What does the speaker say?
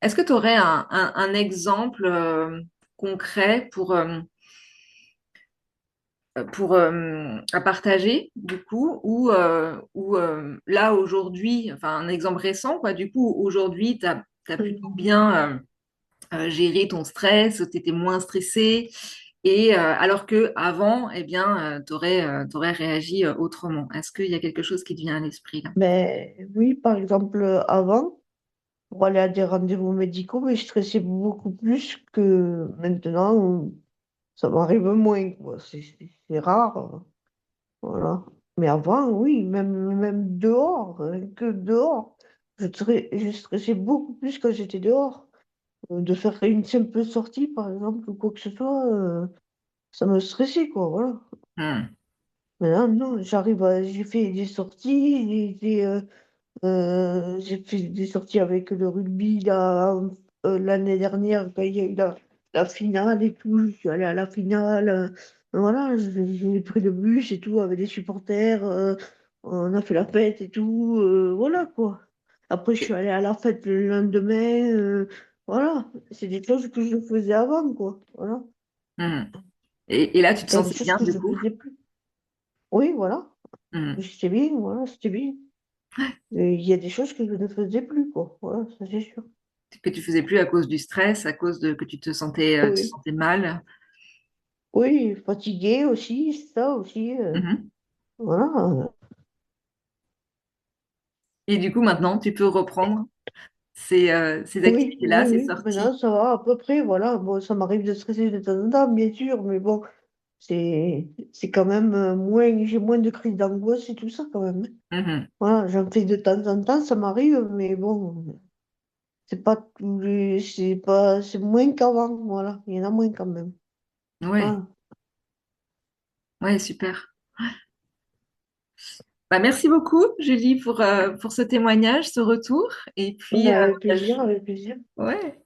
Est-ce que tu aurais un exemple concret à partager, du coup, où là, aujourd'hui, enfin un exemple récent, quoi, du coup, aujourd'hui, tu as plutôt Mhm. bien géré ton stress, tu étais moins stressé, et alors que avant, eh bien, tu aurais, réagi autrement. Est-ce qu'il y a quelque chose qui te vient à l'esprit là? Mais oui, par exemple, avant, pour aller à des rendez-vous médicaux, mais je stressais beaucoup plus que maintenant, où ça m'arrive moins, quoi. C'est rare, voilà. Mais avant, oui, même dehors, que dehors, je stressais beaucoup plus quand j'étais dehors. De faire une simple sortie, par exemple, ou quoi que ce soit, ça me stressait, quoi, voilà. Hmm. Maintenant, non, j'ai fait des sorties, j'ai fait des sorties avec le rugby là, l'année dernière, quand il y a eu la finale et tout. Je suis allée à la finale. Voilà, j'ai pris le bus et tout avec des supporters. On a fait la fête et tout. Voilà quoi. Après, je suis allée à la fête le lendemain. Voilà, c'est des choses que je faisais avant quoi. Voilà. Hmm. Et là, tu te Il y a des sentais choses bien, que du je coup? faisais plus. Oui, voilà. Hmm. C'était bien, voilà, c'était bien. Et il y a des choses que je ne faisais plus quoi. Voilà, ça c'est sûr. Que tu faisais plus à cause du stress, à cause de que tu te Oui. sentais mal. Oui, fatigué aussi, ça aussi. Mhm. Voilà. Et du coup, maintenant, tu peux reprendre ces Oui, activités-là, oui, ces oui. sorties. Maintenant, ça va à peu près. Voilà. Bon, ça m'arrive de stresser de temps en temps, bien sûr, mais bon, c'est quand même moins. J'ai moins de crises d'angoisse et tout ça quand même. Mhm. Voilà, j'en fais de temps en temps, ça m'arrive, mais bon, c'est pas tous les. C'est pas. C'est moins qu'avant. Voilà. Il y en a moins quand même. Ouais, Voilà. ouais, super. Bah, merci beaucoup, Julie, pour ce témoignage, ce retour. Et puis, Mais avec plaisir, avec plaisir. ouais.